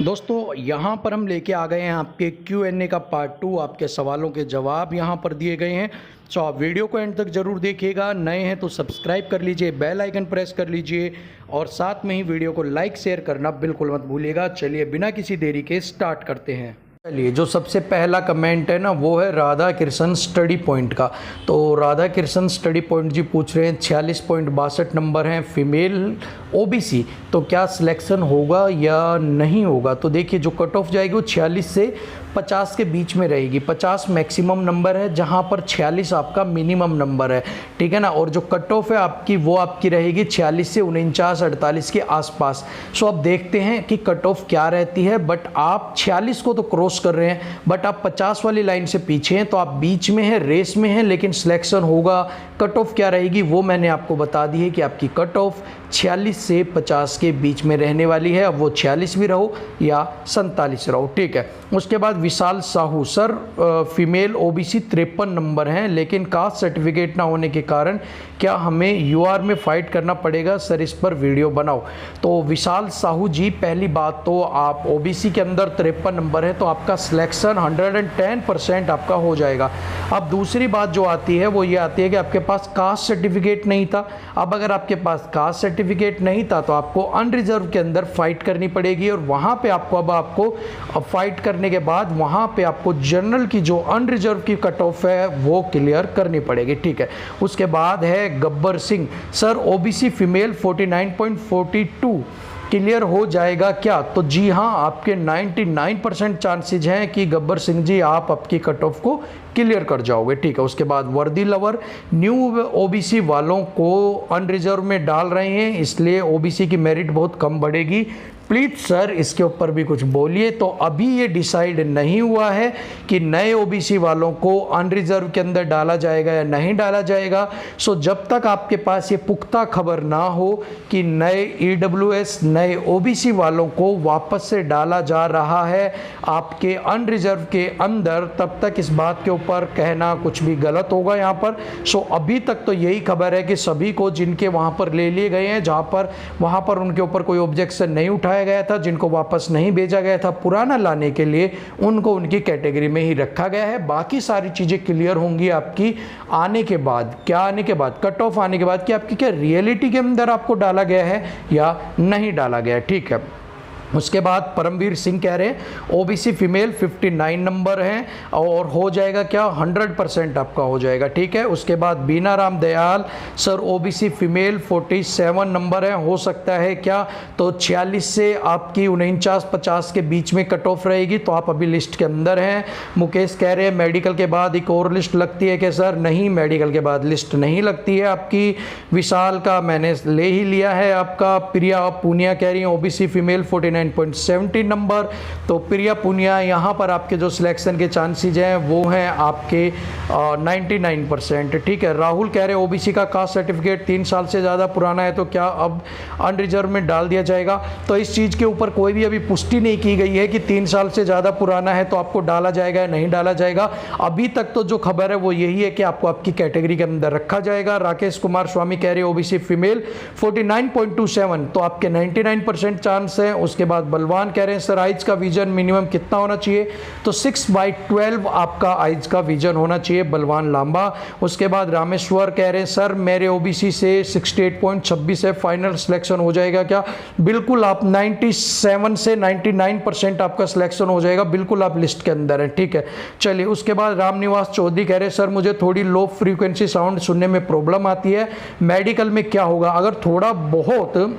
दोस्तों यहाँ पर हम लेके आ गए हैं आपके Q&A का पार्ट 2। आपके सवालों के जवाब यहाँ पर दिए गए हैं। सो आप वीडियो को एंड तक ज़रूर देखिएगा। नए हैं तो सब्सक्राइब कर लीजिए, बेल आइकन प्रेस कर लीजिए और साथ में ही वीडियो को लाइक शेयर करना बिल्कुल मत भूलिएगा। चलिए बिना किसी देरी के स्टार्ट करते हैं। चलिए जो सबसे पहला कमेंट है ना वो है राधा कृष्ण स्टडी पॉइंट का। तो राधा कृष्ण स्टडी पॉइंट जी पूछ रहे हैं 46.62 नंबर हैं, फीमेल ओबीसी, तो क्या सिलेक्शन होगा या नहीं होगा। तो देखिए जो कट ऑफ जाएगी वो 46 से 50 के बीच में रहेगी। 50 मैक्सिमम नंबर है जहाँ पर 46 आपका मिनिमम नंबर है, ठीक है ना। और जो कट ऑफ है आपकी वो आपकी रहेगी 46 से 49-48 के आसपास। सो अब देखते हैं कि कट ऑफ क्या रहती है। बट आप 46 को तो क्रॉस कर रहे हैं, बट आप 50 वाली लाइन से पीछे हैं, तो आप बीच में हैं, रेस में हैं, लेकिन सिलेक्शन होगा। कट ऑफ क्या रहेगी वो मैंने आपको बता दी है कि आपकी कट ऑफ 46 से 50 के बीच में रहने वाली है। अब वो 46 भी रहो या 47 रहो, ठीक है। उसके बाद Vishal Sahu, sir female OBC 53 number हैं, लेकिन कास्ट सर्टिफिकेट ना होने के कारण क्या हमें यूआर में फाइट करना पड़ेगा, सर इस पर वीडियो बनाओ। तो विशाल साहू जी, पहली बात तो आप ओबीसी के अंदर 53 नंबर है तो आपका सिलेक्शन 110% आपका हो जाएगा। अब दूसरी बात जो आती है वो ये आती है कि आपके पास कास्ट सर्टिफिकेट नहीं था। अब अगर आपके पास कास्ट सर्टिफिकेट नहीं था तो आपको अनरिजर्व के अंदर फाइट करनी पड़ेगी, और वहाँ पे आपको फाइट करने के बाद वहाँ पे आपको जनरल की जो अनरिजर्व की कट ऑफ है वो क्लियर करनी पड़ेगी, ठीक है। उसके बाद है Gabbar Singh, sir OBC female 49.42 clear हो जाएगा क्या। तो जी हाँ, आपके 99% चांसेज हैं कि गब्बर सिंह जी आप आपकी कट ऑफ को क्लियर कर जाओगे, ठीक है। उसके बाद वर्दी लवर, न्यू ओबीसी वालों को अनरिजर्व में डाल रहे हैं, इसलिए ओबीसी की मेरिट बहुत कम बढ़ेगी, प्लीज़ सर इसके ऊपर भी कुछ बोलिए। तो अभी ये डिसाइड नहीं हुआ है कि नए ओबीसी वालों को अनरिजर्व के अंदर डाला जाएगा या नहीं डाला जाएगा। सो जब तक आपके पास ये पुख्ता खबर ना हो कि नए ईडब्ल्यूएस नए ओबीसी वालों को वापस से डाला जा रहा है आपके अनरिजर्व के अंदर, तब तक इस बात के ऊपर कहना कुछ भी गलत होगा यहाँ पर। सो अभी तक तो यही खबर है कि सभी को जिनके वहाँ पर ले लिए गए हैं, जहाँ पर वहाँ पर उनके ऊपर कोई ऑब्जेक्शन नहीं उठाया गया था, जिनको वापस नहीं भेजा गया था पुराना लाने के लिए, उनको उनकी कैटेगरी में ही रखा गया है। बाकी सारी चीज़ें क्लियर होंगी आपकी आने के बाद। क्या आने के बाद? कट ऑफ आने के बाद कि आपकी क्या रियलिटी के अंदर आपको डाला गया है या नहीं डाला गया है, ठीक है। उसके बाद परमवीर सिंह कह रहे हैं ओबीसी फीमेल 59 नंबर हैं और हो जाएगा क्या, 100% आपका हो जाएगा, ठीक है। उसके बाद Bina Ram Dayal, sir OBC female 47 number है, हो सकता है क्या। तो 46 से आपकी 49-50 के बीच में कट ऑफ रहेगी, तो आप अभी लिस्ट के अंदर हैं। मुकेश कह रहे हैं मेडिकल के बाद एक और लिस्ट लगती है क्या, सर नहीं मेडिकल के बाद लिस्ट नहीं लगती है आपकी। विशाल का मैंने ले ही लिया है आपका। प्रिया पूनिया कह रही है ओबीसी फीमेल 49.70 नंबर। तो प्रिया पुनिया, यहाँ पर आपके जो सिलेक्शन के चांसेज हैं वो हैं आपके 99%, ठीक है। राहुल कह रहे हैं ओबीसी का कास्ट सर्टिफिकेट 3 साल से ज़्यादा पुराना है तो क्या अब अनरिजर्व में डाल दिया जाएगा। तो इस चीज़ के ऊपर कोई भी अभी पुष्टि नहीं की गई है कि 3 साल से ज़्यादा पुराना है तो आपको डाला जाएगा या नहीं डाला जाएगा। अभी तक तो जो खबर है वो यही है कि आपको आपकी कैटेगरी के अंदर रखा जाएगा। राकेश कुमार स्वामी कह रहे हैं ओबीसी फीमेल 49.27, तो आपके 99% चांस है। उसके बाद बलवान कह रहे हैं सर आइज का विजन मिनिमम कितना होना चाहिए, तो 6/12 आपका आइज का विजन होना चाहिए, बलवान लांबा। उसके बाद रामेश्वर कह रहे हैं सर मेरे ओबीसी से 68.26 है, फाइनल सिलेक्शन हो जाएगा क्या। बिल्कुल आप 97 से 99% आपका सिलेक्शन हो जाएगा, बिल्कुल आप लिस्ट के अंदर हैं, ठीक है। चलिए उसके बाद रामनिवास चौधरी कह रहे हैं सर मुझे थोड़ी लो फ्रीक्वेंसी साउंड सुनने में प्रॉब्लम आती है, मेडिकल में क्या होगा। अगर थोड़ा बहुत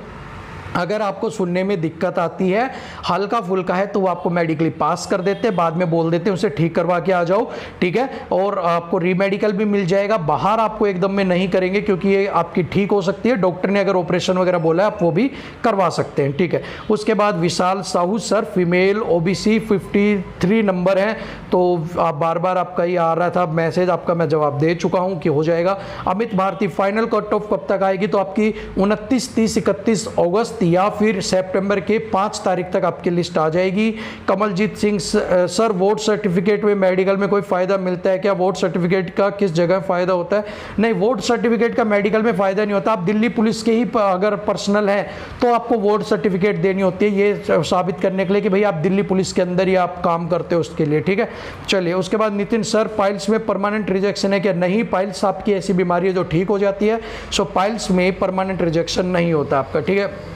अगर आपको सुनने में दिक्कत आती है, हल्का फुल्का है, तो वो आपको मेडिकली पास कर देते हैं, बाद में बोल देते हैं उसे ठीक करवा के आ जाओ, ठीक है। और आपको रीमेडिकल भी मिल जाएगा, बाहर आपको एकदम में नहीं करेंगे क्योंकि ये आपकी ठीक हो सकती है, डॉक्टर ने अगर ऑपरेशन वगैरह बोला है आप वो भी करवा सकते हैं, ठीक है। उसके बाद Vishal Sahu, sir female OBC 53 number है, तो आप बार बार आपका ये आ रहा था मैसेज, आपका मैं जवाब दे चुका हूँ कि हो जाएगा। Amit Bharti, final cut off कब तक आएगी, तो आपकी 29, 30, 31 अगस्त या फिर सितंबर के 5 तारीख तक आपकी लिस्ट आ जाएगी। Kamaljeet Singh sir, vote certificate में मेडिकल में कोई फ़ायदा मिलता है क्या? वोट सर्टिफिकेट का किस जगह फ़ायदा होता है? नहीं, वोट सर्टिफिकेट का मेडिकल में फ़ायदा नहीं होता। आप दिल्ली पुलिस के ही अगर पर्सनल हैं तो आपको वोट सर्टिफिकेट देनी होती है, ये साबित करने के लिए कि भाई आप दिल्ली पुलिस के अंदर ही आप काम करते हो, उसके लिए। ठीक है, चलिए। उसके बाद नितिन सर, पाइल्स में परमानेंट रिजेक्शन है क्या? नहीं, पाइल्स आपकी ऐसी बीमारी है जो ठीक हो जाती है, सो पाइल्स में परमानेंट रिजेक्शन नहीं होता आपका। ठीक है।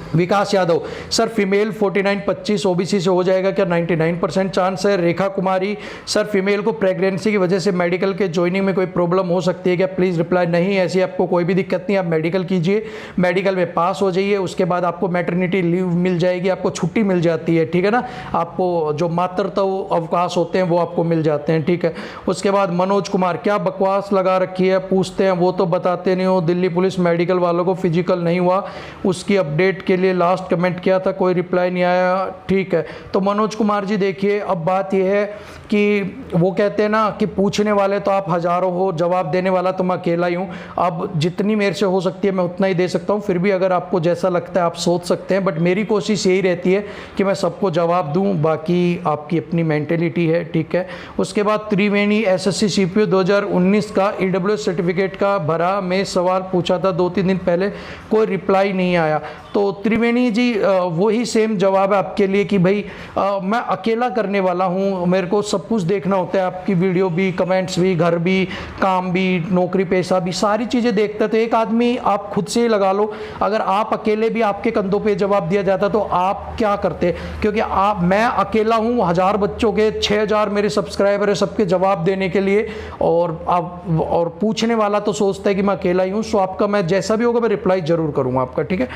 विकास यादव सर, फीमेल 49-25 ओबीसी से हो जाएगा क्या? 99% चांस है। रेखा कुमारी सर, फीमेल को प्रेगनेंसी की वजह से मेडिकल के ज्वाइनिंग में कोई प्रॉब्लम हो सकती है क्या? Please reply. नहीं, ऐसी आपको कोई भी दिक्कत नहीं। आप मेडिकल कीजिए, मेडिकल में पास हो जाइए, उसके बाद आपको मैटरनिटी लीव मिल जाएगी, आपको छुट्टी मिल जाती है। ठीक है ना, आपको जो मातृत्व अवकाश होते हैं वो आपको मिल जाते हैं। ठीक है। उसके बाद मनोज कुमार, क्या बकवास लगा रखी है, पूछते हैं वो तो बताते नहीं हो। दिल्ली पुलिस मेडिकल वालों को फिजिकल नहीं हुआ, उसकी अपडेट के लिए लास्ट कमेंट किया था, कोई रिप्लाई नहीं आया। ठीक है, तो मनोज कुमार जी देखिए, अब बात यह है कि वो कहते हैं ना कि पूछने वाले तो आप हज़ारों हो, जवाब देने वाला तो मैं अकेला ही हूँ। अब जितनी मेरे से हो सकती है मैं उतना ही दे सकता हूँ, फिर भी अगर आपको जैसा लगता है आप सोच सकते हैं, बट मेरी कोशिश यही रहती है कि मैं सबको जवाब दूँ, बाकी आपकी अपनी मेंटेलिटी है। ठीक है। उसके बाद त्रिवेणी SSC CPO 2019 का EWS सर्टिफिकेट का भरा, में सवाल पूछा था 2-3 दिन पहले, कोई रिप्लाई नहीं आया। तो त्रिवेणी जी वही सेम जवाब है आपके लिए कि भाई मैं अकेला करने वाला हूँ, मेरे को सब कुछ देखना होता है, आपकी वीडियो भी, कमेंट्स भी, घर भी, काम भी, नौकरी पेशा भी, सारी चीज़ें देखते हैं। तो एक आदमी आप खुद से ही लगा लो, अगर आप अकेले भी आपके कंधों पे जवाब दिया जाता तो आप क्या करते? क्योंकि मैं अकेला हूँ 1000 बच्चों के, 6000 मेरे सब्सक्राइबर है, सबके जवाब देने के लिए, और पूछने वाला तो सोचता है कि मैं अकेला ही हूँ। सो आपका मैं जैसा भी होगा मैं रिप्लाई जरूर करूँगा आपका। ठीक है।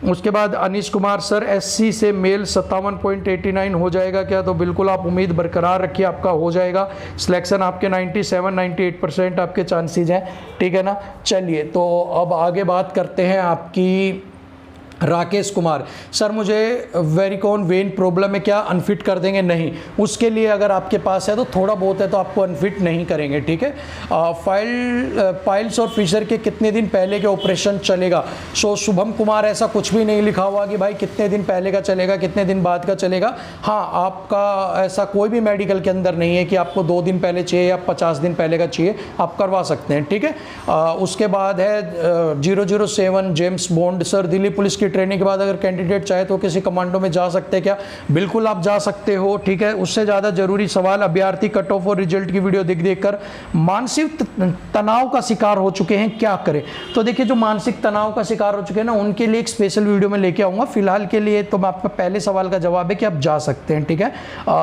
उसके बाद अनीश कुमार सर, SC से मेल 57.89 हो जाएगा क्या? तो बिल्कुल आप उम्मीद बरकरार रखिए, आपका हो जाएगा सिलेक्शन। आपके 97-98% आपके चांसेस हैं। ठीक है ना। चलिए, तो अब आगे बात करते हैं आपकी राकेश कुमार सर, मुझे वेरिकोन वेन प्रॉब्लम है, क्या अनफिट कर देंगे? नहीं, उसके लिए अगर आपके पास है तो थोड़ा बहुत है तो आपको अनफिट नहीं करेंगे। ठीक है। पाइल्स और फिशर के कितने दिन पहले के ऑपरेशन चलेगा? सो शुभम कुमार, ऐसा कुछ भी नहीं लिखा हुआ कि भाई कितने दिन पहले का चलेगा, कितने दिन बाद का चलेगा। हाँ, आपका ऐसा कोई भी मेडिकल के अंदर नहीं है कि आपको 2 दिन पहले चाहिए या 50 दिन पहले का चाहिए, आप करवा सकते हैं। ठीक है। उसके बाद है 007 James bond sir, Delhi police की ट्रेनिंग के बाद अगर कैंडिडेट चाहे तो किसी कमांडो में जा सकते हैं क्या? बिल्कुल आप जा सकते हो। ठीक है। उससे ज़्यादा जरूरी सवाल, अभ्यर्थी कट ऑफ और रिजल्ट की वीडियो देख कर मानसिक तनाव का शिकार हो चुके हैं, क्या करें? तो देखिए, जो मानसिक तनाव का शिकार हो चुके हैं ना, उनके लिए एक स्पेशल वीडियो में लेके आऊँगा। फिलहाल के लिए तो मैं आपका पहले सवाल का जवाब है कि आप जा सकते हैं। ठीक है।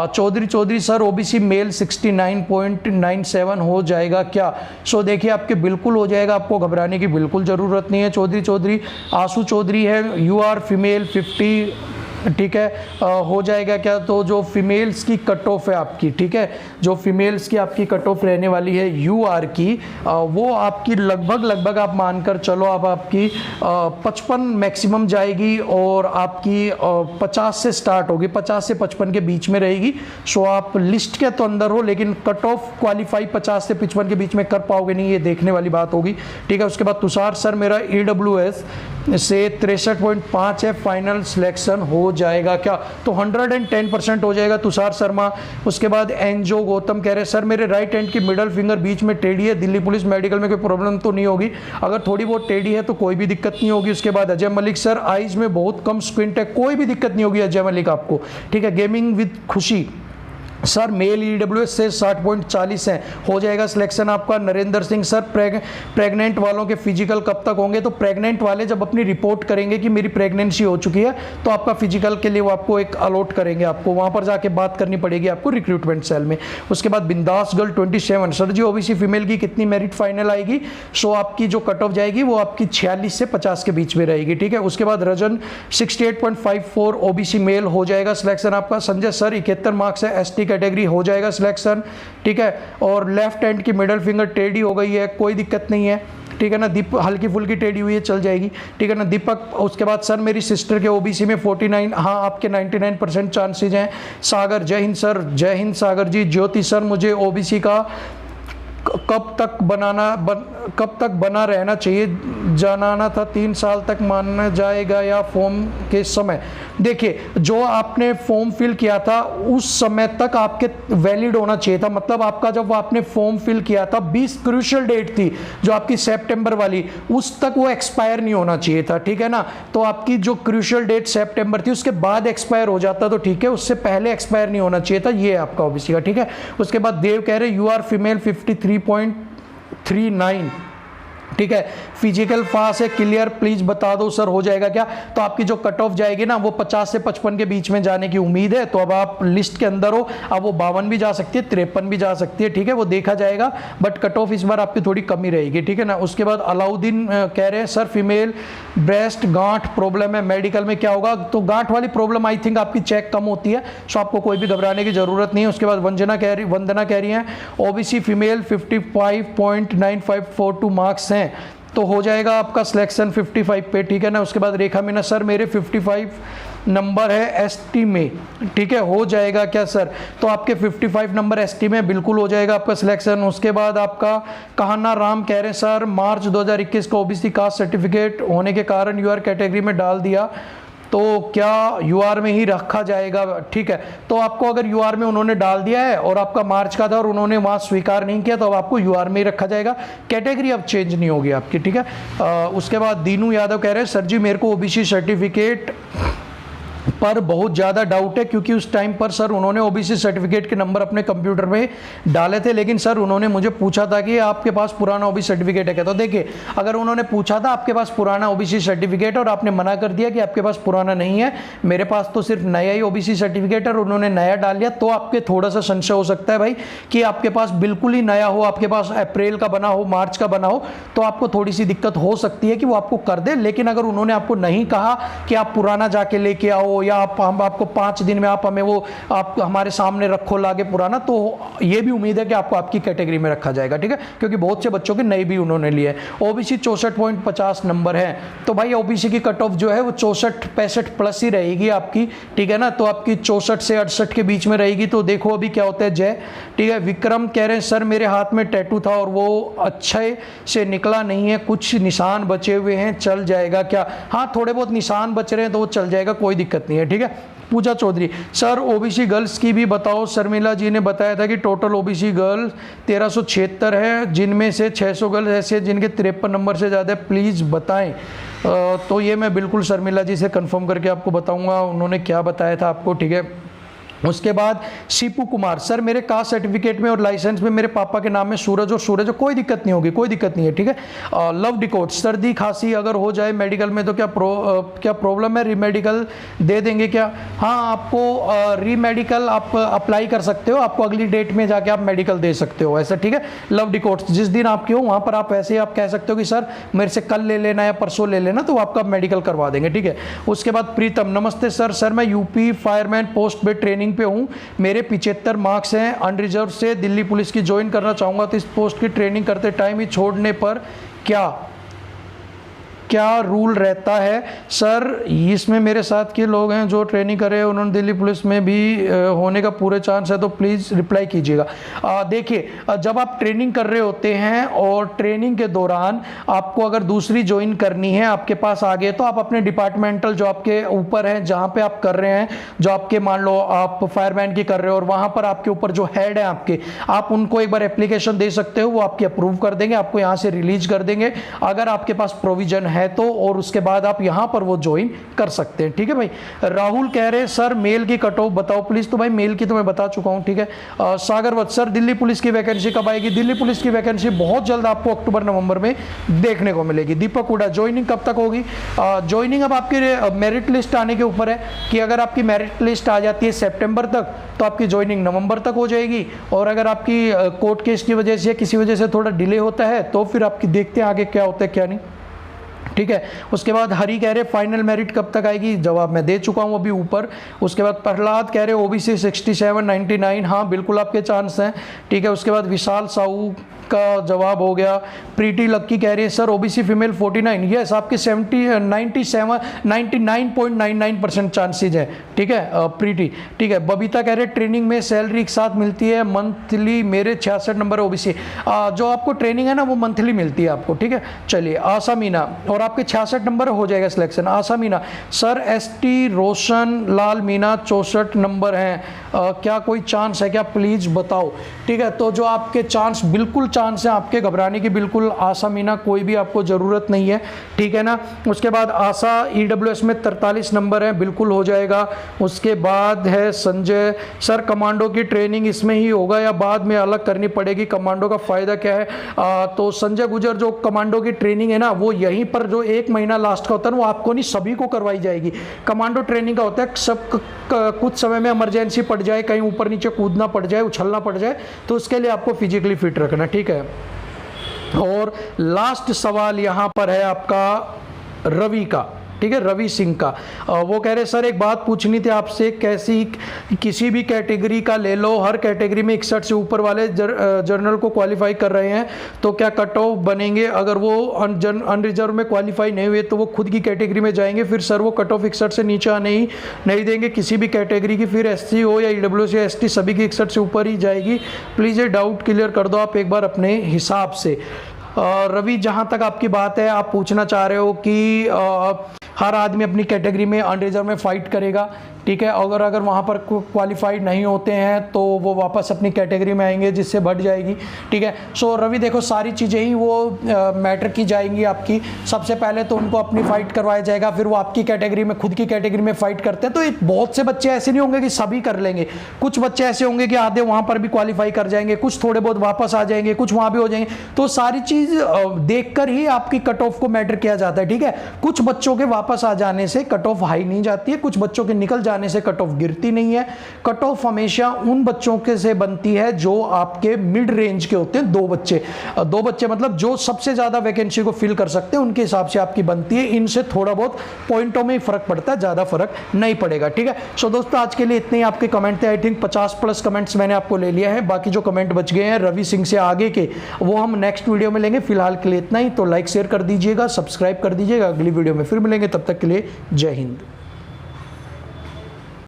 चौधरी सर, OBC मेल 69.97 हो जाएगा क्या? सो देखिए, आपके बिल्कुल हो जाएगा, आपको घबराने की बिल्कुल ज़रूरत नहीं है। चौधरी आशु चौधरी है, यू आर फीमेल 50, ठीक है, हो जाएगा क्या? तो जो फीमेल्स की कट ऑफ है आपकी, ठीक है, जो फीमेल्स की आपकी कट ऑफ रहने वाली है UR की, वो आपकी लगभग आप मानकर चलो, आप आपकी 55 मैक्सिमम जाएगी, और आपकी 50 से स्टार्ट होगी, 50 से 55 के बीच में रहेगी। सो आप लिस्ट के तो अंदर हो, लेकिन कट ऑफ क्वालिफाई 50 से 55 के बीच में कर पाओगे नहीं, ये देखने वाली बात होगी। ठीक है। उसके बाद तुषार सर, मेरा EWS से 63.5 है, फाइनल सिलेक्शन हो जाएगा क्या? तो 110% हो जाएगा तुषार शर्मा। उसके बाद एनजो गौतम कह रहे सर, मेरे राइट हैंड की मिडल फिंगर बीच में टेढ़ी है, दिल्ली पुलिस मेडिकल में कोई प्रॉब्लम तो नहीं होगी? अगर थोड़ी बहुत टेढ़ी है तो कोई भी दिक्कत नहीं होगी। उसके बाद अजय मलिक सर, आइज में बहुत कम स्क्विंट है, कोई भी दिक्कत नहीं होगी अजय मलिक आपको। ठीक है। गेमिंग विद खुशी सर, मेल EWS से 60.40 है, हो जाएगा सिलेक्शन आपका। नरेंद्र सिंह सर, प्रेग्नेंट वालों के फिजिकल कब तक होंगे? तो प्रेग्नेंट वाले जब अपनी रिपोर्ट करेंगे कि मेरी प्रेगनेंसी हो चुकी है, तो आपका फिजिकल के लिए वो आपको एक अलॉट करेंगे, आपको वहाँ पर जाके बात करनी पड़ेगी आपको रिक्रूटमेंट सेल में। उसके बाद बिंदास गर्ल 27 सर जी, OBC फीमेल की कितनी मेरिट फाइनल आएगी? सो आपकी जो कट ऑफ जाएगी वो आपकी 46 से 50 के बीच में रहेगी। ठीक है। उसके बाद रजन 68.54 OBC मेल, हो जाएगा सिलेक्शन आपका। संजय सर, 71 मार्क्स है, ST कैटेगरी, हो जाएगा सिलेक्शन। ठीक है। और लेफ्ट हैंड की मिडल फिंगर टेढ़ी हो गई है, कोई दिक्कत नहीं है। ठीक है ना। हल्की फुल्की टेढ़ी हुई है, चल जाएगी। ठीक है ना। दीपक, उसके बाद सर, मेरी सिस्टर के OBC में 49, हाँ आपके 99% चांसेज हैं। सागर, जय हिंद सर, जय हिंद सागर जी। ज्योति सर, मुझे OBC का कब तक बना रहना चाहिए, जाना था 3 साल तक माना जाएगा या फॉर्म के समय? देखिए, जो आपने फॉर्म फिल किया था उस समय तक आपके वैलिड होना चाहिए था। मतलब आपका जब आपने फॉर्म फिल किया था 20 क्रूशियल डेट थी जो आपकी सितंबर वाली, उस तक वो एक्सपायर नहीं होना चाहिए था, ठीक है ना। तो आपकी जो क्रूशियल डेट सितंबर थी उसके बाद एक्सपायर हो जाता तो ठीक है, उससे पहले एक्सपायर नहीं होना चाहिए था। ये आपका ओबीसी का, ठीक है। उसके बाद देव कह रहे यू आर फीमेल 53.39, ठीक है। फिजिकल पास है, क्लियर, प्लीज बता दो सर हो जाएगा क्या? तो आपकी जो कट ऑफ जाएगी ना वो 50 से 55 के बीच में जाने की उम्मीद है। तो अब आप लिस्ट के अंदर हो, अब वो 52 भी जा सकती है, 53 भी जा सकती है, ठीक है, वो देखा जाएगा। बट कट ऑफ इस बार आपकी थोड़ी कमी रहेगी, ठीक है ना। उसके बाद अलाउद्दीन कह रहे हैं सर फीमेल ब्रेस्ट गांठ प्रॉब्लम है, मेडिकल में क्या होगा? तो गांठ वाली प्रॉब्लम आई थिंक आपकी चेक कम होती है, सो आपको कोई भी घबराने की जरूरत नहीं है। उसके बाद वंदना कह रही है ओबीसी फीमेल 55.9542 मार्क्स हैं, तो हो जाएगा आपका सिलेक्शन 55 पे, ठीक है ना। उसके बाद रेखा मीना सर मेरे 55 नंबर है एसटी में, ठीक है, हो जाएगा क्या सर? तो आपके 55 नंबर एसटी में बिल्कुल हो जाएगा आपका सिलेक्शन। उसके बाद आपका कहाना राम कह रहे हैं सर मार्च 2021 का ओबीसी कास्ट सर्टिफिकेट होने के कारण यूआर कैटेगरी में डाल दिया, तो क्या यूआर में ही रखा जाएगा? ठीक है, तो आपको अगर यूआर में उन्होंने डाल दिया है और आपका मार्च का था और उन्होंने वहां स्वीकार नहीं किया, तो अब आपको यूआर में ही रखा जाएगा, कैटेगरी अब चेंज नहीं होगी आपकी, ठीक है। उसके बाद दीनू यादव कह रहे हैं सर जी मेरे को ओबीसी सर्टिफिकेट पर बहुत ज़्यादा डाउट है, क्योंकि उस टाइम पर सर उन्होंने ओबीसी सर्टिफिकेट के नंबर अपने कंप्यूटर में डाले थे, लेकिन सर उन्होंने मुझे पूछा था कि आपके पास पुराना ओबीसी सर्टिफिकेट है क्या? तो देखिए, अगर उन्होंने पूछा था आपके पास पुराना ओबीसी सर्टिफिकेट और आपने मना कर दिया कि आपके पास पुराना नहीं है, मेरे पास तो सिर्फ नया ही ओबीसी सर्टिफिकेट है और उन्होंने नया डाल दिया, तो आपके थोड़ा सा संशय हो सकता है भाई कि आपके पास बिल्कुल ही नया हो, आपके पास अप्रैल का बना हो, मार्च का बना हो, तो आपको थोड़ी सी दिक्कत हो सकती है कि वो आपको कर दे। लेकिन अगर उन्होंने आपको नहीं कहा कि आप पुराना जाके लेके आओ या हम आपको 5 दिन में आप हमें वो आप हमारे सामने रखो लागे पुराना, तो ये भी उम्मीद है कि आपको आपकी कैटेगरी में रखा जाएगा, ठीक है, क्योंकि बहुत से बच्चों के नए भी उन्होंने लिए हैं। ओबीसी 64.50 नंबर है, तो भाई ओबीसी की कट ऑफ जो है वो 64-65 प्लस ही रहेगी आपकी, ठीक है ना। तो आपकी 64 से 68 के बीच में रहेगी। तो देखो अभी क्या होता है जय, ठीक है। विक्रम कह रहे हैं सर मेरे हाथ में टैटू था और वो अच्छे से निकला नहीं है, कुछ निशान बचे हुए हैं, चल जाएगा क्या? हाँ, थोड़े बहुत निशान बच रहे हैं तो वो चल जाएगा, कोई दिक्कत नहीं है, ठीक है। पूजा चौधरी सर ओबीसी गर्ल्स की भी बताओ, शर्मिला जी ने बताया था कि टोटल ओबीसी गर्ल्स 1376 है, जिनमें से 600 गर्ल्स ऐसे जिनके 53 नंबर से ज़्यादा, प्लीज़ बताएं। तो ये मैं बिल्कुल शर्मिला जी से कंफर्म करके आपको बताऊंगा उन्होंने क्या बताया था आपको, ठीक है। उसके बाद शिपू कुमार सर मेरे कास्ट सर्टिफिकेट में और लाइसेंस में मेरे पापा के नाम में सूरज और सूरज, कोई दिक्कत नहीं होगी, कोई दिक्कत नहीं है, ठीक है। लव डिकोड सर्दी खांसी अगर हो जाए मेडिकल में तो क्या प्रॉब्लम है, रीमेडिकल दे देंगे क्या? हाँ, आपको रीमेडिकल आप अप्लाई कर सकते हो, आपको अगली डेट में जाके आप मेडिकल दे सकते हो, ऐसा, ठीक है। लव डिकोड जिस दिन आपके हो वहाँ पर आप ऐसे आप कह सकते हो कि सर मेरे से कल ले लेना या परसों ले लेना, तो आपका मेडिकल करवा देंगे, ठीक है। उसके बाद प्रीतम नमस्ते सर मैं यूपी फायरमैन पोस्ट पे ट्रेनिंग पे हूँ, मेरे 75 मार्क्स हैं, अनरिजर्व से दिल्ली पुलिस की ज्वाइन करना चाहूँगा, तो इस पोस्ट की ट्रेनिंग करते टाइम ही छोड़ने पर क्या रूल रहता है? सर इसमें मेरे साथ के लोग हैं जो ट्रेनिंग कर रहे हैं, उन्होंने दिल्ली पुलिस में भी होने का पूरे चांस है, तो प्लीज़ रिप्लाई कीजिएगा। देखिए, जब आप ट्रेनिंग कर रहे होते हैं और ट्रेनिंग के दौरान आपको अगर दूसरी ज्वाइन करनी है आपके पास आगे, तो आप अपने डिपार्टमेंटल जो आपके ऊपर हैं जहाँ पे आप कर रहे हैं, जो आपके मान लो आप फायरमैन की कर रहे हो और वहाँ पर आपके ऊपर जो हेड है आपके, आप उनको एक बार एप्लीकेशन दे सकते हो, वो आपकी अप्रूव कर देंगे, आपको यहाँ से रिलीज कर देंगे अगर आपके पास प्रोविजन है तो, और उसके बाद आप यहां पर वो ज्वाइन कर सकते हैं, ठीक है भाई। राहुल कह रहे हैं सर मेल की कट ऑफ बताओ प्लीज, तो भाई मेल की तो मैं बता चुका हूं, ठीक है। सागर वत्स सर दिल्ली पुलिस की वैकेंसी कब आएगी? दिल्ली पुलिस की वैकेंसी बहुत जल्द आपको अक्टूबर नवंबर में देखने को मिलेगी। दीपक हुडा ज्वाइनिंग कब तक होगी? ज्वाइनिंग अब आपकी मेरिट लिस्ट आने के ऊपर है कि अगर आपकी मेरिट लिस्ट आ जाती है सितंबर तक तो आपकी ज्वाइनिंग नवंबर तक हो जाएगी, और अगर आपकी कोर्ट केस की वजह से किसी वजह से थोड़ा डिले होता है तो फिर आपकी देखते हैं आगे क्या होता है क्या नहीं, ठीक है। उसके बाद हरी कह रहे फाइनल मेरिट कब तक आएगी, जवाब मैं दे चुका हूँ अभी ऊपर। उसके बाद प्रहलाद कह रहे ओबीसी 67 99, हाँ बिल्कुल आपके चांस हैं, ठीक है। उसके बाद विशाल साहू का जवाब हो गया। प्रीति लक्की कह रही है सर ओबीसी फीमेल 49, यस आपके 99.99% चांसेज है, ठीक है प्रीति, ठीक है। बबीता कह रहे ट्रेनिंग में सैलरी एक साथ मिलती है मंथली, मेरे 66 नंबर ओबीसी, जो आपको ट्रेनिंग है ना वो मंथली मिलती है आपको, ठीक है। चलिए आशा मीना, और आपके 66 नंबर हो जाएगा सिलेक्शन। आशा Meena sir ST Roshan Lal Meena 64 number हैं, क्या कोई चांस है क्या, प्लीज बताओ, ठीक है। तो जो आपके चांस, बिल्कुल चांस है आपके, घबराने की बिल्कुल आशा मीना कोई भी आपको ज़रूरत नहीं है, ठीक है ना। उसके बाद आशा ईडब्ल्यूएस में 43 नंबर है, बिल्कुल हो जाएगा। उसके बाद है संजय सर कमांडो की ट्रेनिंग इसमें ही होगा या बाद में अलग करनी पड़ेगी, कमांडो का फ़ायदा क्या है। तो संजय गुजर जो कमांडो की ट्रेनिंग है ना वो यहीं पर जो 1 महीना लास्ट का होता है वो आपको नहीं सभी को करवाई जाएगी। कमांडो ट्रेनिंग का होता है सब कुछ समय में इमरजेंसी पड़ जाए, कहीं ऊपर नीचे कूदना पड़ जाए, उछलना पड़ जाए, तो उसके लिए आपको फिजिकली फिट रखना, ठीक है। और लास्ट सवाल यहां पर है आपका रवि का, ठीक है, रवि सिंह का। वो कह रहे सर एक बात पूछनी थी आपसे, कैसी किसी भी कैटेगरी का ले लो, हर कैटेगरी में 61 से ऊपर वाले जर्नल को क्वालिफाई कर रहे हैं तो क्या कट ऑफ बनेंगे, अगर वो अनरिजर्व में क्वालिफाई नहीं हुए तो वो खुद की कैटेगरी में जाएंगे, फिर सर वो कट ऑफ 61 से नीचे आने ही नहीं देंगे किसी भी कैटेगरी की, फिर एससी हो या ईडब्ल्यूएस या एसटी सभी की 61 से ऊपर ही जाएगी। प्लीज़ ये डाउट क्लियर कर दो आप एक बार अपने हिसाब से। रवि जहाँ तक आपकी बात है, आप पूछना चाह रहे हो कि हर आदमी अपनी कैटेगरी में अनरिजर्व में फाइट करेगा, ठीक है। अगर वहाँ पर क्वालिफाइड नहीं होते हैं तो वो वापस अपनी कैटेगरी में आएंगे जिससे बढ़ जाएगी, ठीक है। सो रवि देखो सारी चीज़ें ही वो मैटर की जाएंगी आपकी। सबसे पहले तो उनको अपनी फाइट करवाया जाएगा, फिर वो आपकी कैटेगरी में, खुद की कैटेगरी में फाइट करते हैं। तो बहुत से बच्चे ऐसे नहीं होंगे कि सभी कर लेंगे, कुछ बच्चे ऐसे होंगे कि आधे वहाँ पर भी क्वालिफाई कर जाएंगे, कुछ थोड़े बहुत वापस आ जाएंगे, कुछ वहाँ भी हो जाएंगे। तो सारी चीज़ देख कर ही आपकी कट ऑफ को मैटर किया जाता है, ठीक है। कुछ बच्चों के वापस आ जाने से कट ऑफ हाई नहीं जाती है, कुछ बच्चों के निकल जाने से कट ऑफ गिरती नहीं है। कट ऑफ हमेशा उन बच्चों के से बनती है जो आपके मिड रेंज के होते हैं, दो बच्चे मतलब जो सबसे ज्यादा वैकेंसी को फिल कर सकते हैं, उनके हिसाब से आपकी बनती है। इनसे थोड़ा बहुत पॉइंटों में ही फर्क पड़ता है, ज्यादा फर्क नहीं पड़ेगा, ठीक है। सो दोस्तों आज के लिए इतने ही आपके कमेंट थे। आई थिंक 50+ कमेंट्स मैंने आपको ले लिया है, बाकी जो कमेंट बच गए हैं रवि सिंह से आगे के वो हम नेक्स्ट वीडियो में लेंगे। फिलहाल के लिए इतना ही, तो लाइक शेयर कर दीजिएगा, सब्सक्राइब कर दीजिएगा। अगली वीडियो में फिर मिलेंगे, तब तक के लिए जय हिंद।